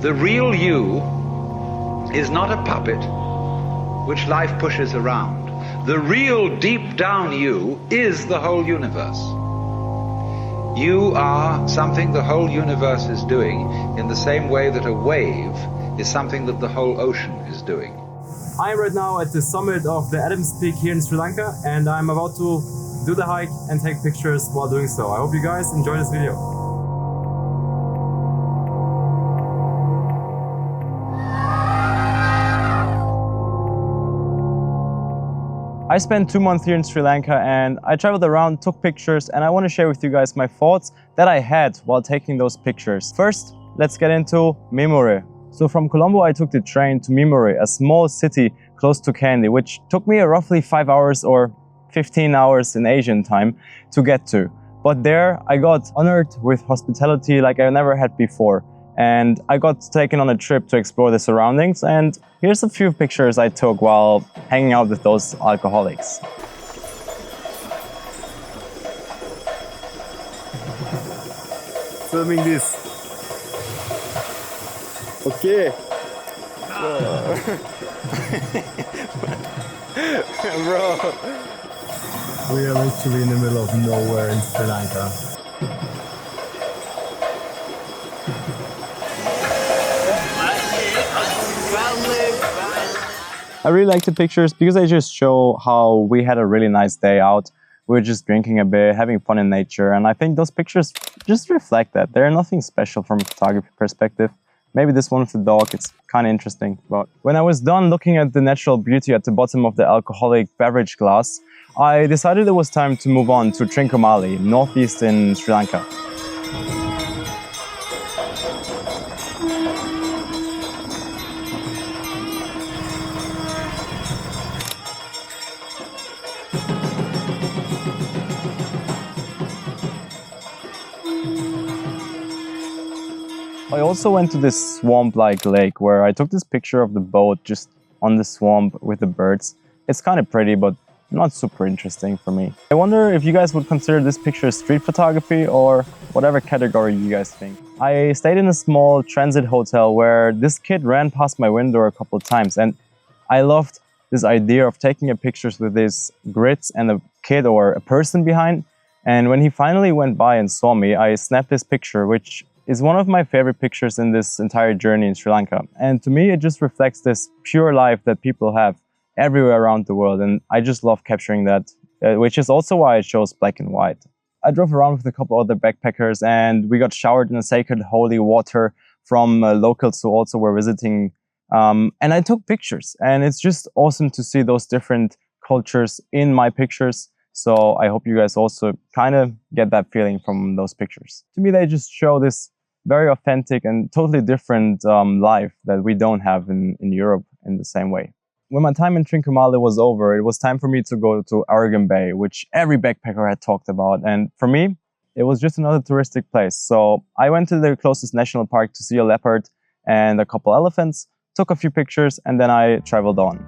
The real you is not a puppet which life pushes around. The real deep down you is the whole universe. You are something the whole universe is doing in the same way that a wave is something that the whole ocean is doing. I'm right now at the summit of the Adams Peak here in Sri Lanka, and I'm about to do the hike and take pictures while doing so. I hope you guys enjoy this video. I spent 2 months here in Sri Lanka and I traveled around, took pictures, and I want to share with you guys my thoughts that I had while taking those pictures. First, let's get into Mimure. So from Colombo, I took the train to Mimure, a small city close to Kandy, which took me roughly 5 hours or 15 hours in Asian time to get to. But there I got honored with hospitality like I never had before. And I got taken on a trip to explore the surroundings, and here's a few pictures I took while hanging out with those alcoholics. Filming this. Okay. Bro. We are literally in the middle of nowhere in Sri Lanka. I really like the pictures because they just show how we had a really nice day out. We were just drinking a bit, having fun in nature, and I think those pictures just reflect that. They're nothing special from a photography perspective. Maybe this one with the dog, it's kind of interesting. But when I was done looking at the natural beauty at the bottom of the alcoholic beverage glass, I decided it was time to move on to Trincomalee, northeast in Sri Lanka. I also went to this swamp-like lake where I took this picture of the boat just on the swamp with the birds. It's kind of pretty, but not super interesting for me. I wonder if you guys would consider this picture street photography or whatever category you guys think. I stayed in a small transit hotel where this kid ran past my window a couple of times, and I loved this idea of taking pictures with this grits and a kid or a person behind. And when he finally went by and saw me, I snapped this picture, which is one of my favorite pictures in this entire journey in Sri Lanka. And to me, it just reflects this pure life that people have everywhere around the world. And I just love capturing that, which is also why I chose black and white. I drove around with a couple other backpackers and we got showered in a sacred holy water from locals who also were visiting. And I took pictures, and it's just awesome to see those different cultures in my pictures. So I hope you guys also kind of get that feeling from those pictures. To me, they just show this very authentic and totally different life that we don't have in Europe in the same way. When my time in Trincomalee was over, it was time for me to go to Aragon Bay, which every backpacker had talked about. And for me, it was just another touristic place. So I went to the closest national park to see a leopard and a couple elephants, took a few pictures, and then I traveled on.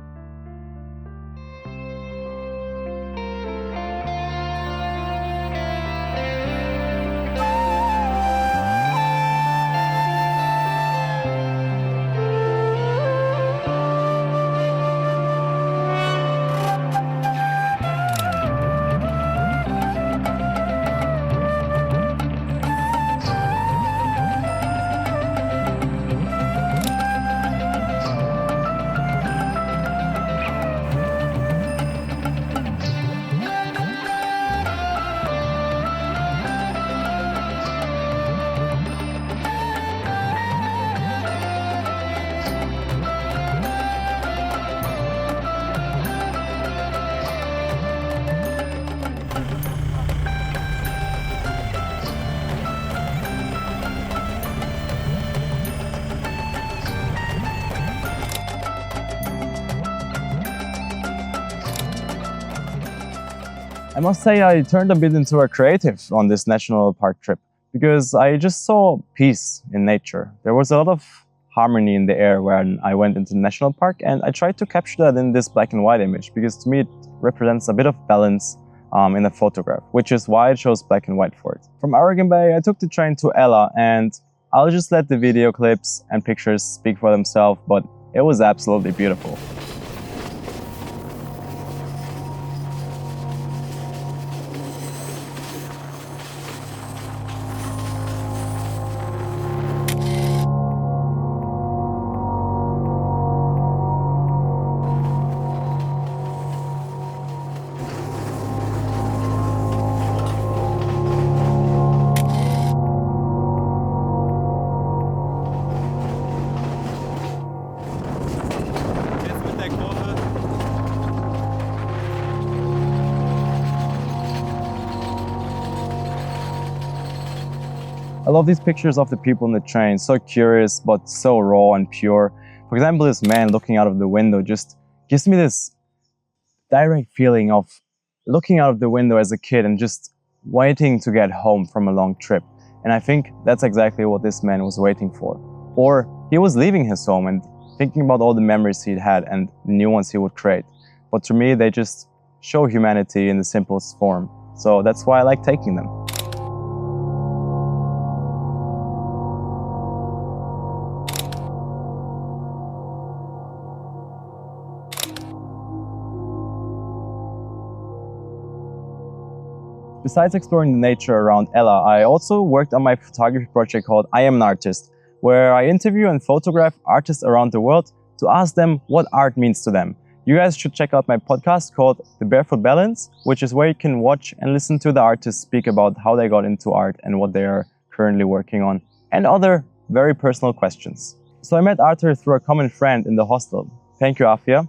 I must say I turned a bit into a creative on this national park trip because I just saw peace in nature. There was a lot of harmony in the air when I went into the national park, and I tried to capture that in this black and white image because to me it represents a bit of balance in a photograph, which is why I chose black and white for it. From Aragon Bay, I took the train to Ella, and I'll just let the video clips and pictures speak for themselves, but it was absolutely beautiful. I love these pictures of the people in the train, so curious but so raw and pure. For example, this man looking out of the window just gives me this direct feeling of looking out of the window as a kid and just waiting to get home from a long trip. And I think that's exactly what this man was waiting for. Or he was leaving his home and thinking about all the memories he'd had and the new ones he would create. But to me, they just show humanity in the simplest form. So that's why I like taking them. Besides exploring the nature around Ella, I also worked on my photography project called I Am an Artist, where I interview and photograph artists around the world to ask them what art means to them. You guys should check out my podcast called The Barefoot Balance, which is where you can watch and listen to the artists speak about how they got into art and what they are currently working on, and other very personal questions. So I met Arthur through a common friend in the hostel. Thank you, Afia.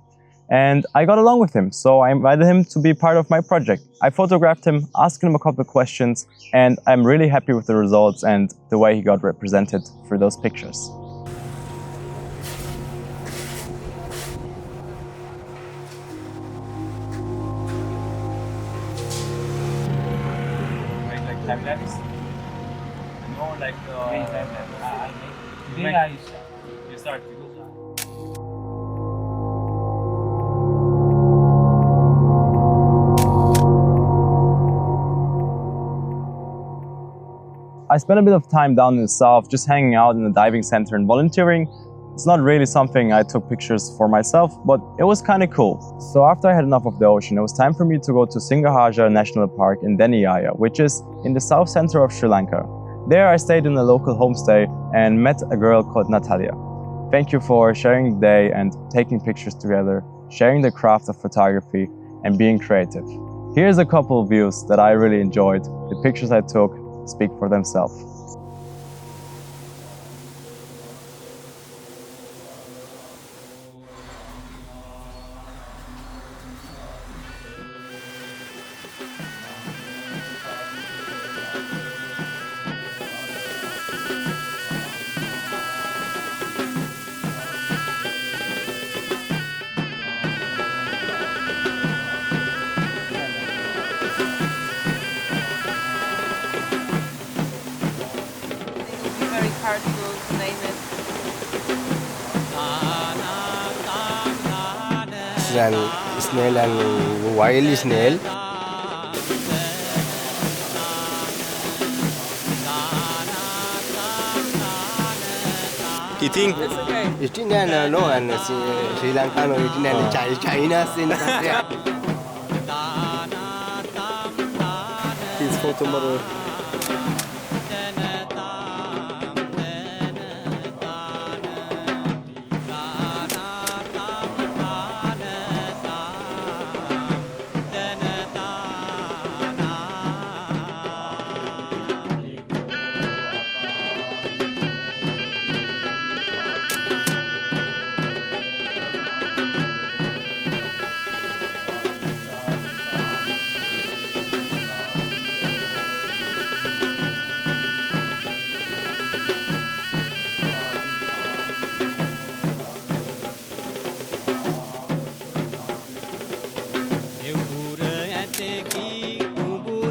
And I got along with him, so I invited him to be part of my project. I photographed him, asked him a couple of questions, and I'm really happy with the results and the way he got represented for those pictures. Like time-lapse? No, like time-lapse. You start. I spent a bit of time down in the south, just hanging out in the diving center and volunteering. It's not really something I took pictures for myself, but it was kind of cool. So after I had enough of the ocean, it was time for me to go to Singahaja National Park in Deniyaya, which is in the south center of Sri Lanka. There I stayed in a local homestay and met a girl called Natalia. Thank you for sharing the day and taking pictures together, sharing the craft of photography and being creative. Here's a couple of views that I really enjoyed. The pictures I took speak for themselves. Hard to name it. It's an snail and wild snail. You think? It's okay. It's in no, and Sri Lanka, no, it's in China, His photo model.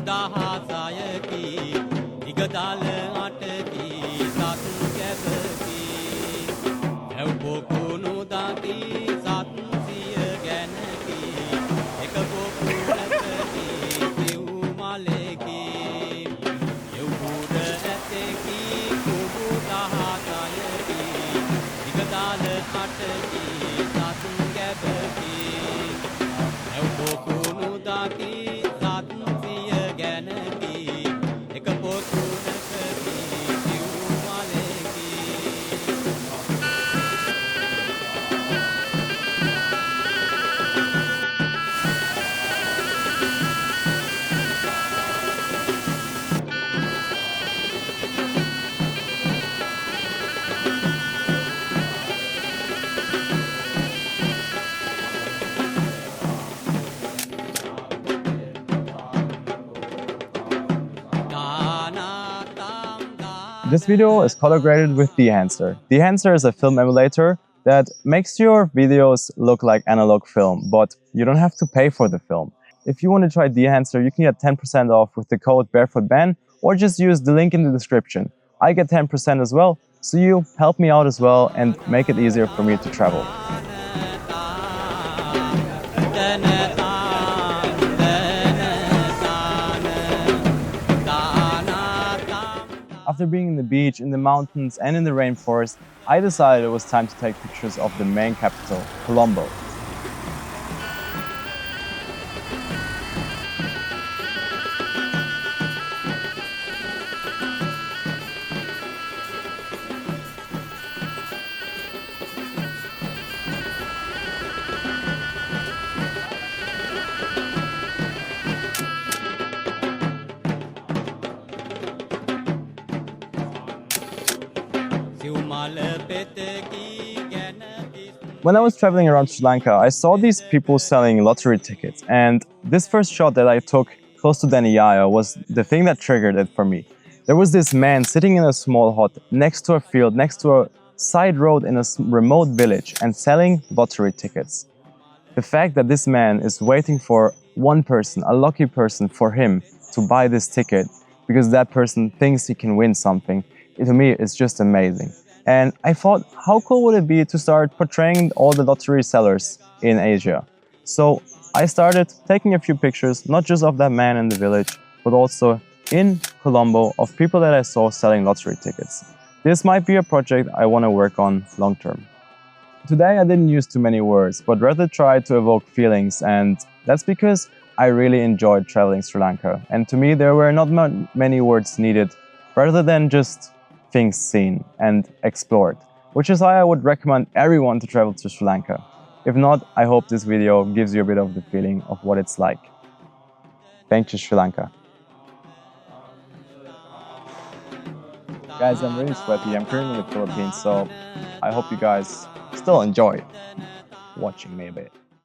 දහසයකි දිගදල අටකි සත් This video is color graded with Dehancer. Dehancer is a film emulator that makes your videos look like analog film, but you don't have to pay for the film. If you want to try Dehancer, you can get 10% off with the code BarefootBen or just use the link in the description. I get 10% as well, so you help me out as well and make it easier for me to travel. After being in the beach, in the mountains and in the rainforest, I decided it was time to take pictures of the main capital, Colombo. When I was traveling around Sri Lanka, I saw these people selling lottery tickets, and this first shot that I took close to Deniyaya was the thing that triggered it for me. There was this man sitting in a small hut next to a field, next to a side road in a remote village and selling lottery tickets. The fact that this man is waiting for one person, a lucky person for him to buy this ticket because that person thinks he can win something, to me is just amazing. And I thought, how cool would it be to start portraying all the lottery sellers in Asia? So I started taking a few pictures, not just of that man in the village, but also in Colombo of people that I saw selling lottery tickets. This might be a project I want to work on long term. Today I didn't use too many words, but rather tried to evoke feelings, and that's because I really enjoyed traveling Sri Lanka. And to me there were not many words needed, rather than just things seen and explored, which is why I would recommend everyone to travel to Sri Lanka. If not, I hope this video gives you a bit of the feeling of what it's like. Thank you, Sri Lanka. Guys, I'm really sweaty. I'm currently in the Philippines, so I hope you guys still enjoy watching me a bit.